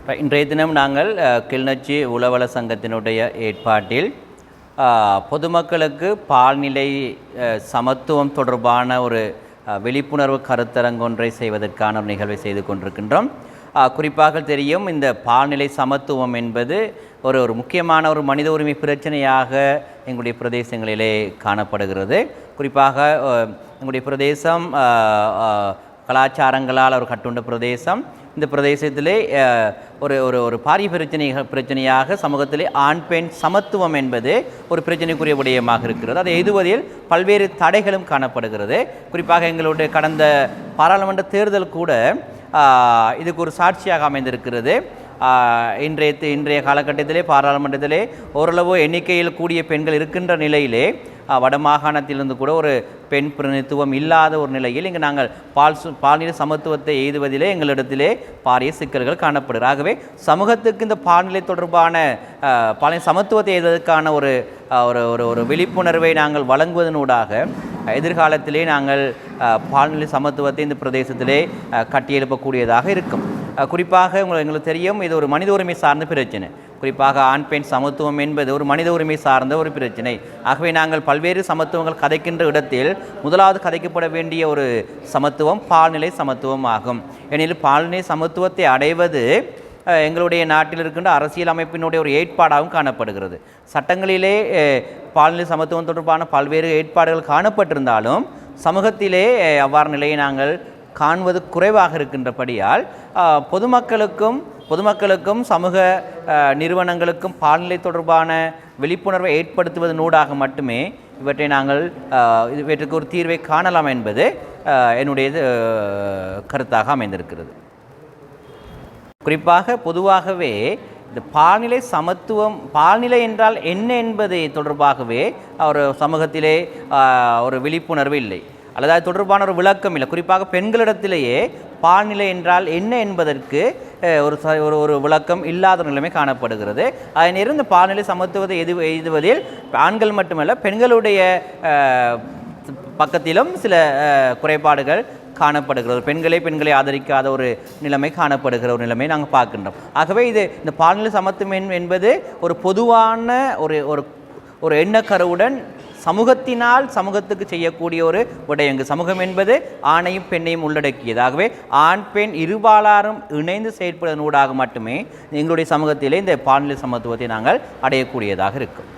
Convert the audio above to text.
இன்றைய தினம் நாங்கள் கிளிநொச்சி உளவள சங்கத்தினுடைய ஏற்பாட்டில் பொதுமக்களுக்கு பால்நிலை சமத்துவம் தொடர்பான ஒரு விழிப்புணர்வு கருத்தரங்கொன்றை செய்வதற்கான ஒரு நிகழ்வை செய்து கொண்டிருக்கின்றோம். குறிப்பாக தெரியும், இந்த பால்நிலை சமத்துவம் என்பது ஒரு முக்கியமான ஒரு மனித உரிமை பிரச்சனையாக எங்களுடைய பிரதேசங்களிலே காணப்படுகிறது. குறிப்பாக எங்களுடைய பிரதேசம் கலாச்சாரங்களால் ஒரு கட்டுண்ட பிரதேசம். இந்த பிரதேசத்திலே ஒரு ஒரு ஒரு பாரிய பிரச்சனையாக சமூகத்திலே ஆண் பெண் சமத்துவம் என்பது ஒரு பிரச்சனைக்குரிய விடயமாக இருக்கிறது. அதை எய்துவதில் பல்வேறு தடைகளும் காணப்படுகிறது. குறிப்பாக எங்களுடைய கடந்த பாராளுமன்ற தேர்தல் கூட இதுக்கு ஒரு சாட்சியாக அமைந்திருக்கிறது. இன்றைய காலகட்டத்திலே பாராளுமன்றத்திலே ஓரளவு எண்ணிக்கையில் கூடிய பெண்கள் இருக்கின்ற நிலையிலே வடமாகாணத்திலிருந்து கூட ஒரு பெண் பிரதிநிதித்துவம் இல்லாத ஒரு நிலையில் இங்கு நாங்கள் பால்நிலை சமத்துவத்தை எய்துவதிலே எங்களிடத்திலே பாரிய சிக்கல்கள் காணப்படுகிறது. ஆகவே சமூகத்துக்கு இந்த பால்நிலை தொடர்பான பால்நிலை சமத்துவத்தை எய்துவதற்கான ஒரு ஒரு ஒரு விழிப்புணர்வை நாங்கள் வழங்குவதனூடாக எதிர்காலத்திலே நாங்கள் பால்நிலை சமத்துவத்தை இந்த பிரதேசத்திலே கட்டியெழுப்பக்கூடியதாக இருக்கும். குறிப்பாக எங்களுக்கு தெரியும், இது ஒரு மனித உரிமை சார்ந்த பிரச்சனை. குறிப்பாக ஆண் பெண் சமத்துவம் என்பது ஒரு மனித உரிமை சார்ந்த ஒரு பிரச்சனை. ஆகவே நாங்கள் பல்வேறு சமத்துவங்கள் கதைக்கின்ற இடத்தில் முதலாவது கதைக்கப்பட வேண்டிய ஒரு சமத்துவம் பால்நிலை சமத்துவம் ஆகும். ஏனெனில் பால்நிலை சமத்துவத்தை அடைவது எங்களுடைய நாட்டில் இருக்கின்ற அரசியல் அமைப்பினுடைய ஒரு ஏற்பாடாகவும் காணப்படுகிறது. சட்டங்களிலே பால்நிலை சமத்துவம் தொடர்பான பல்வேறு ஏற்பாடுகள் காணப்பட்டிருந்தாலும் சமூகத்திலே அவ்வாறு நிலையை நாங்கள் காண்பது குறைவாக இருக்கின்றபடியால் பொதுமக்களுக்கும் சமூக நிறுவனங்களுக்கும் பால்நிலை தொடர்பான விழிப்புணர்வை ஏற்படுத்துவதனூடாக மட்டுமே இவற்றை நாங்கள் இவற்றுக்கு ஒரு தீர்வை காணலாம் என்பது என்னுடைய கருத்தாக அமைந்திருக்கிறது. குறிப்பாக பொதுவாகவே இந்த பால்நிலை சமத்துவம், பால்நிலை என்றால் என்ன என்பதை தொடர்பாகவே ஒரு சமூகத்திலே ஒரு விழிப்புணர்வு இல்லை, அல்லது அது தொடர்பான ஒரு விளக்கம் இல்லை. குறிப்பாக பெண்களிடத்திலேயே பால்நிலை என்றால் என்ன என்பதற்கு ஒரு விளக்கம் இல்லாத நிலைமை காணப்படுகிறது. அதனிருந்து இந்த பால்நிலை சமத்துவத்தை எய்துவதில் ஆண்கள் மட்டுமல்ல பெண்களுடைய பக்கத்திலும் சில குறைபாடுகள் காணப்படுகிறது. பெண்களை ஆதரிக்காத ஒரு நிலைமை காணப்படுகிற ஒரு நிலைமை நாங்கள் பார்க்கின்றோம். ஆகவே இந்த பால்நிலை சமத்துவம் என்பது ஒரு பொதுவான ஒரு எண்ணக்கருவுடன் சமூகத்தினால் சமூகத்துக்கு செய்யக்கூடிய ஒரு விடயங்கு. சமூகம் என்பது ஆணையும் பெண்ணையும் உள்ளடக்கியது. ஆகவே ஆண் பெண் இருபாலாரும் இணைந்து செயற்படுவதனூடாக மட்டுமே எங்களுடைய சமூகத்திலே இந்த பால்நிலை சமத்துவத்தை நாங்கள் அடையக்கூடியதாக இருக்கும்.